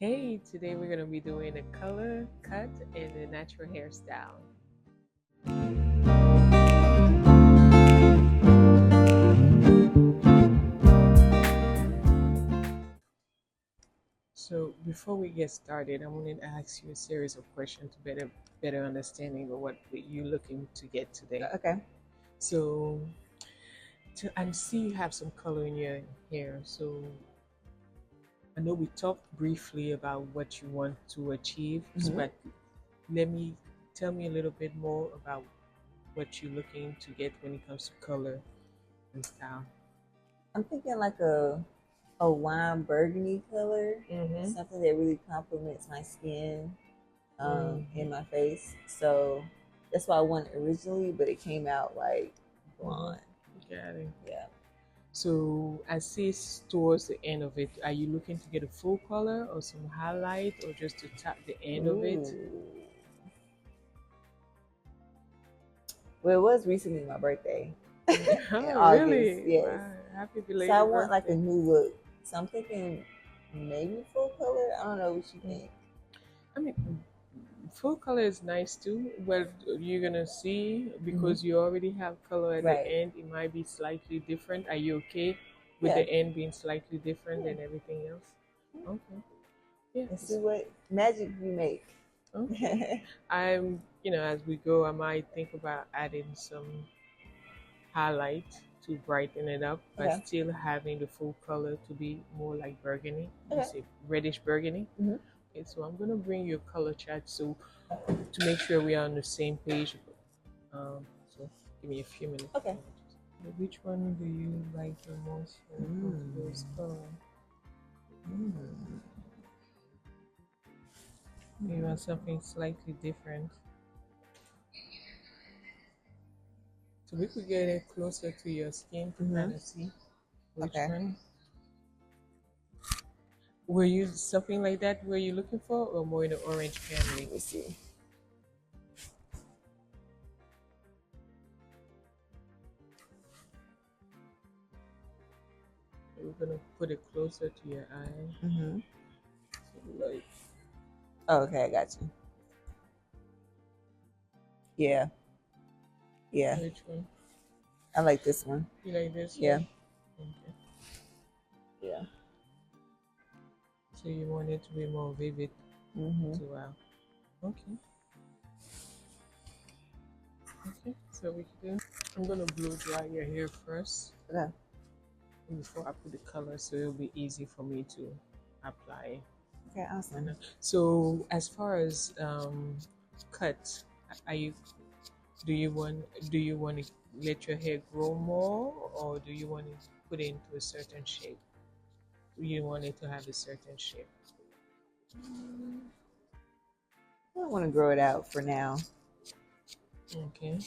Hey, today we're going to be doing a color cut and a natural hairstyle. So before we get started, I wanted to ask you a series of questions to better understanding of what you're looking to get today. Okay. So I see you have some color in your hair. So I know we talked briefly about what you want to achieve, but let me tell me a little bit more about what you're looking to get when it comes to color and style. I'm thinking like a wine burgundy color, Mm-hmm. something that really complements my skin and my face. So that's what I wanted originally, but it came out like blonde. Got it. Yeah. So I see towards the end of it, are you looking to get a full color or some highlight or just to tap the end of it? Ooh. Well, it was recently my birthday. In Oh, August, really? yes. Wow. Happy So I belated want like a birthday. new look. So I'm thinking maybe full color. I don't know what you think. I mean, full color is nice too. Well, you're gonna see Mm-hmm. because you already have color at the Right. end, it might be slightly different. Are you okay with Yeah. the end being slightly different Yeah. than everything else? Okay. Yeah. And see what magic you make. Okay. As we go, I might think about adding some highlight to brighten it up, but Okay. still having the full color to be more like burgundy. You Okay. say reddish burgundy. Mm-hmm. Okay, so I'm gonna bring you a color chart so to make sure we are on the same page. So give me a few minutes. Okay. Which one do you like the most when it comes to those color? Mm. You want something slightly different. So we could get it closer to your skin to Mm-hmm. kind of see which Okay. one. Were you something like that? Were you looking for, or more in the orange family? Let me see. We're gonna put it closer to your eye. Mm-hmm. So like Oh, okay, I got you. Yeah. Yeah. which one? I like this one. You like this Yeah. one? Okay. Yeah. So you want it to be more vivid Mm-hmm. throughout. Okay. Okay. So we can do. I'm gonna blow dry your hair first Okay. before I put the color, so it'll be easy for me to apply. Okay, awesome. So as far as cut, are you do you want to let your hair grow more, or do you want to put it into a certain shape? Do you want it to have a certain shape? I don't want to grow it out for now. Okay.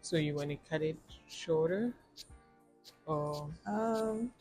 So you want to cut it shorter, or Um,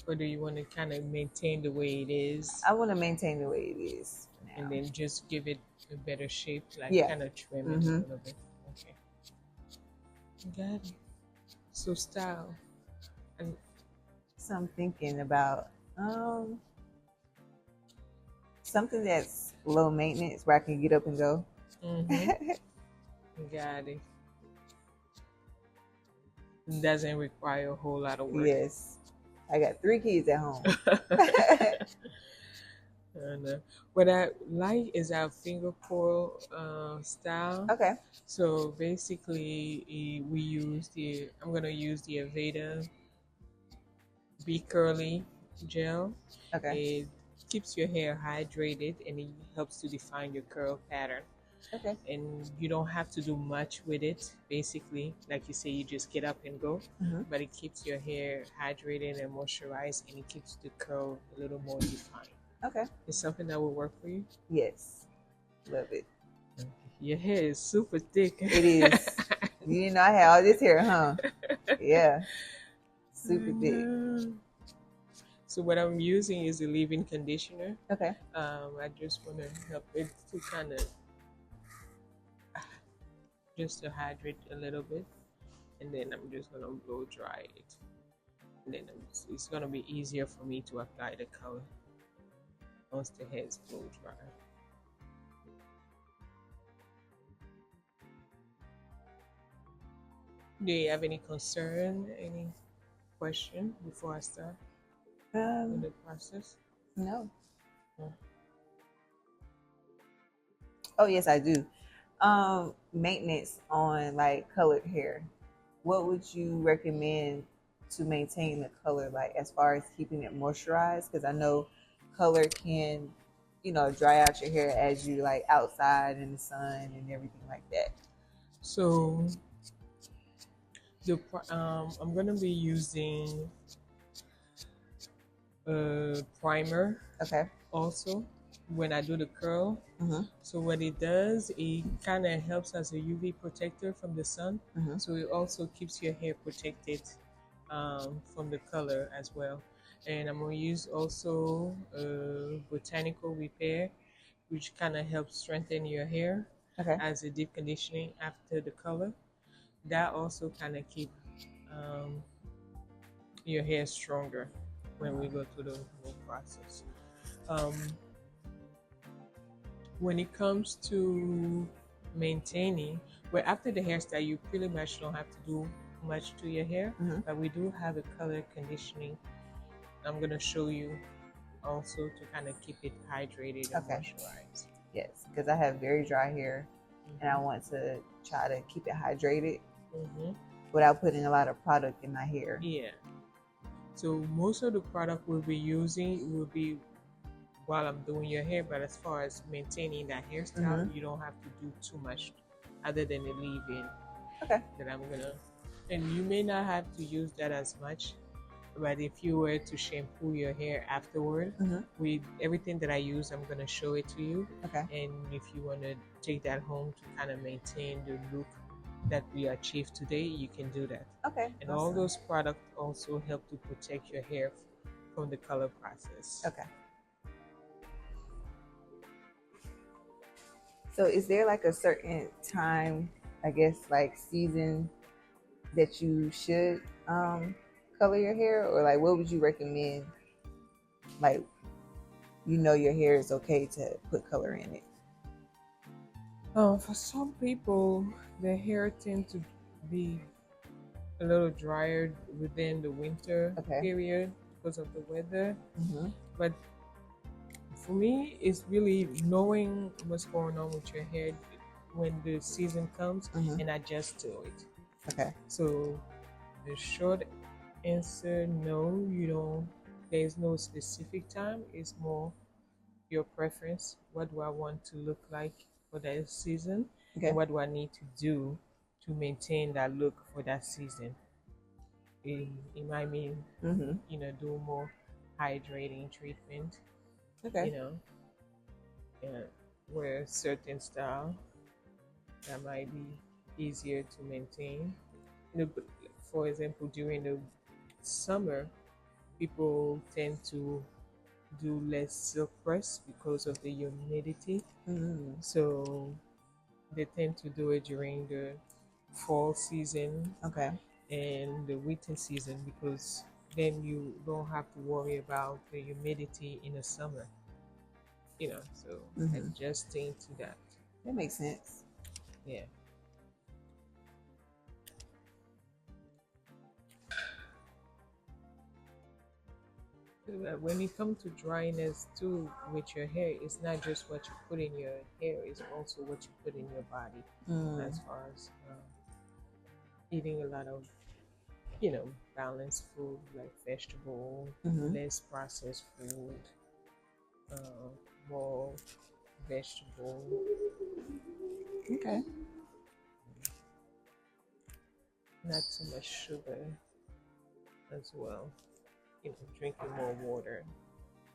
or do you want to kind of maintain the way it is, I want to maintain the way it is for and now. then just give it a better shape, like Yeah. kind of trim it a Mm-hmm. little bit? Okay. Got it. So style, and So I'm thinking about something that's low maintenance where I can get up and go. mm-hmm, got it. It doesn't require a whole lot of work. Yes. I got 3 kids at home. And what I like is our finger coil style. Okay. So basically, I'm gonna use the Aveda Be Curly gel. Okay. It keeps your hair hydrated and it helps to define your curl pattern. Okay. And you don't have to do much with it. Basically, like you say, you just get up and go. Mm-hmm. But it keeps your hair hydrated and moisturized, and it keeps the curl a little more defined. Okay. It's something that will work for you. Yes. Love it. Your hair is super thick. It is. You didn't know I had all this hair, huh? Yeah. Super thick. So what I'm using is a leave-in conditioner. Okay. I just want to help it to kind of just to hydrate a little bit, and then I'm just gonna blow dry it. And then it's gonna be easier for me to apply the color once the hair is blow dry. Do you have any concern, any question before I start with the process? No. Oh. Oh yes, I do. Maintenance on like colored hair. What would you recommend to maintain the color, like as far as keeping it moisturized? Because I know color can, dry out your hair as you like outside in the sun and everything like that. So I'm gonna be using a primer Okay. also when I do the curl. Mm-hmm. So what it does, it kind of helps as a UV protector from the sun. Mm-hmm. So it also keeps your hair protected from the color as well. And I'm gonna use also botanical repair, which kind of helps strengthen your hair Okay. as a deep conditioning after the color. That also kind of keep um, your hair stronger when we go through the whole process. Um, when it comes to maintaining, well, after the hairstyle, you pretty much don't have to do much to your hair, Mm-hmm. but we do have a color conditioning. I'm gonna show you also to kind of keep it hydrated and Okay. moisturized. Yes, because I have very dry hair, and I want to try to keep it hydrated without putting a lot of product in my hair. Yeah. So most of the product we'll be using will be while I'm doing your hair, but as far as maintaining that hairstyle, you don't have to do too much other than the leave-in. Okay. That I'm gonna, and you may not have to use that as much, but if you were to shampoo your hair afterward, with everything that I use, I'm gonna show it to you. Okay. And if you want to take that home to kind of maintain the look that we achieved today, you can do that. Okay. And all those products also help to protect your hair from the color process. Okay. So is there like a certain time, I guess, like season that you should color your hair, or like what would you recommend? Like, your hair is okay to put color in it. For some people, their hair tend to be a little drier within the winter period because of the weather. But for me, it's really knowing what's going on with your hair when the season comes and adjust to it. Okay. So the short answer, no, you don't. There's no specific time. It's more your preference. What do I want to look like for that season? Okay. And what do I need to do to maintain that look for that season? It might mean, do more hydrating treatment. Okay. Wear certain style that might be easier to maintain. For example, during the summer, people tend to do less silk press because of the humidity. So they tend to do it during the fall season and the winter season, because then you don't have to worry about the humidity in the summer. So adjusting to that. That makes sense. Yeah. When it comes to dryness too with your hair, it's not just what you put in your hair, it's also what you put in your body. As far as eating a lot of balanced food like vegetable, less processed food, more vegetable. Okay. Not too much sugar as well. Drinking more water,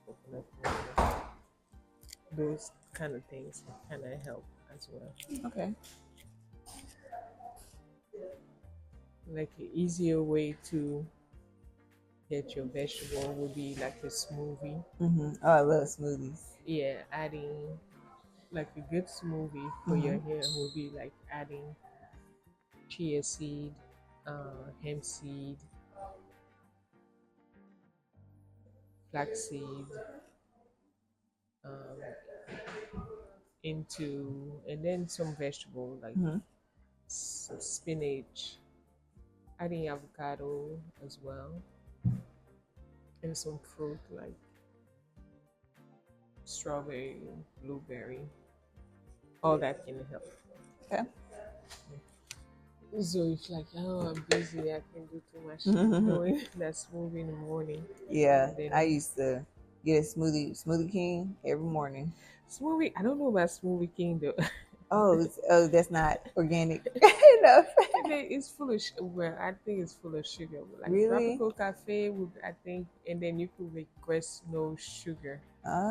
coconut water. Those kind of things kind of help as well. Okay. Like an easier way to get your vegetable would be like a smoothie. Oh, I love smoothies. Yeah, adding like a good smoothie for your hair would be like adding chia seed, hemp seed, flaxseed um, into, and then some vegetable like Hmm. some spinach, adding avocado as well, and some fruit like strawberry, blueberry. All that can help. Okay. So if like, oh, I'm busy, I can do too much Hmm. doing that smoothie in the morning. Yeah, And then I used to get a Smoothie King every morning. smoothie, I don't know about Smoothie King though. Oh, oh, that's not organic enough. It's full of well, I think it's full of sugar. Like Really? tropical cafe would, I think, and then you could request no sugar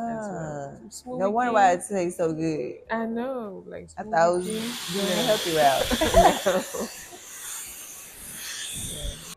as well. Ah, no Smoothie wonder why King, it tastes so good. I know, like I thought I Smoothie was King. doing the healthy No, route. no. Yeah.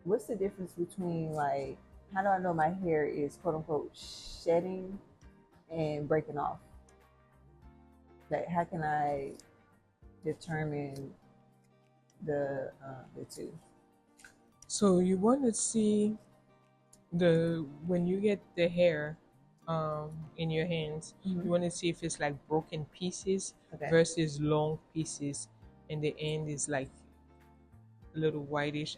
What's the difference between like how do I know my hair is quote unquote shedding and breaking off? Like how can I determine the two? So you want to see the when you get the hair in your hands, Hmm. you want to see if it's like broken pieces Okay. versus long pieces, and the end is like a little whitish.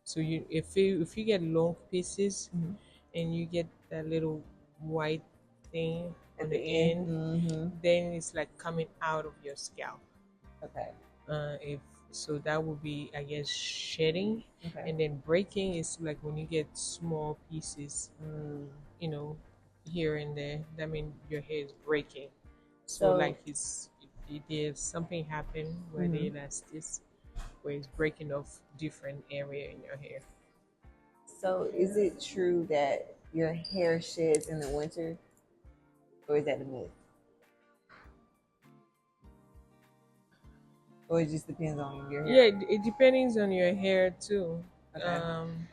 So you if you get long pieces Hmm. and you get that little white thing At on the the end. end, Hmm. then it's like coming out of your scalp. Okay. If so, that would be, I guess, shedding, Okay. and then breaking is like when you get small pieces, Mm. you know, here and there. That means your hair is breaking. So So. like there's something happen where the Hmm. elastic where it's breaking off different area in your hair. So is it true that your hair sheds in the winter, or is that a myth? Or it just depends on your Yeah, hair? it depends on your hair too. Okay. Um,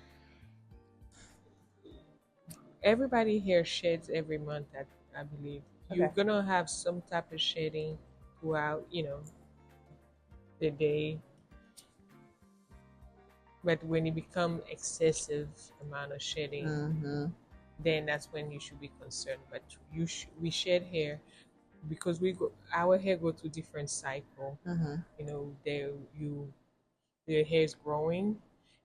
Everybody hair sheds every month. I believe you're Okay. gonna have some type of shedding throughout, the day. But when it become excessive amount of shedding, Mm-hmm. then that's when you should be concerned. But we shed hair because our hair go through different cycle. Mm-hmm. There you the hair is growing,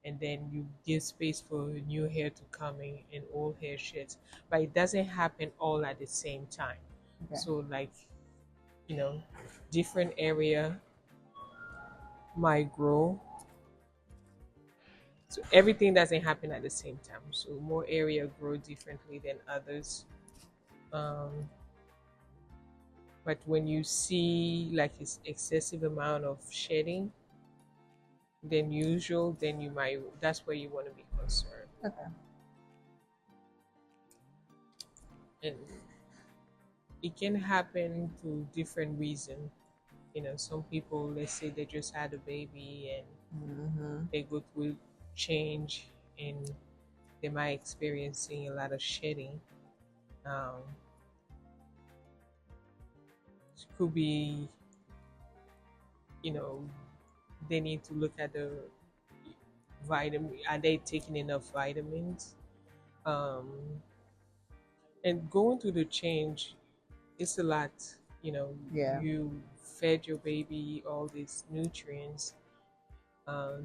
and then you give space for new hair to come in and old hair sheds. But it doesn't happen all at the same time. Okay. So like you know, different area might grow. So everything doesn't happen at the same time. So more area grow differently than others. Um, but when you see like this excessive amount of shedding than usual, then you might that's where you want to be concerned. Okay. And it can happen to different reasons. Some people, let's say they just had a baby and Mm-hmm. they go through change and they might experiencing a lot of shedding. Um, it could be you know, they need to look at the vitamin. Are they taking enough vitamins? Um, and going through the change, it's a lot. You know, Yeah. you fed your baby all these nutrients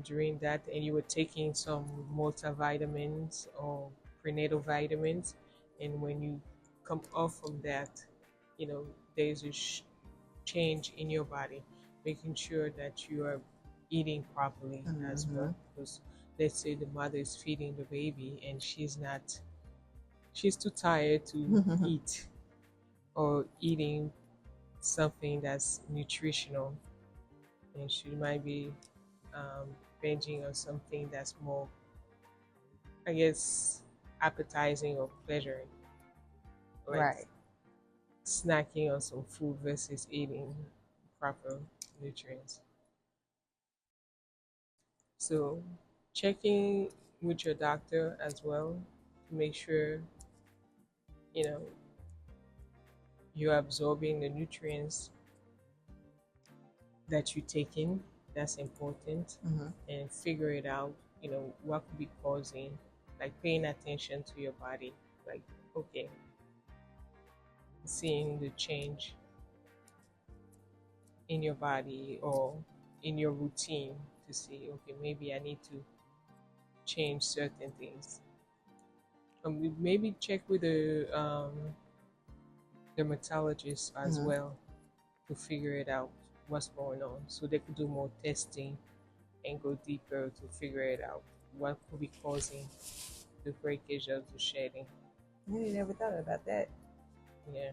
during that, and you were taking some multivitamins or prenatal vitamins, and when you come off from that, you know, there's a change in your body, making sure that you are eating properly as Mm-hmm. well. Because let's say the mother is feeding the baby and she's too tired to eat or eating something that's nutritional, and she might be um, binging on something that's more, I guess, appetizing or pleasuring, like Right. snacking on some food versus eating proper nutrients. So, checking with your doctor as well to make sure you know you're absorbing the nutrients that you take in. That's important, Mm-hmm. and figure it out. You know what could be causing, like paying attention to your body. Like, okay, seeing the change in your body or in your routine to see, okay, maybe I need to change certain things. Maybe check with the dermatologist as Mm-hmm. well to figure it out what's going on, so they could do more testing and go deeper to figure it out what could be causing the breakage of the shedding. I never thought about that. Yeah.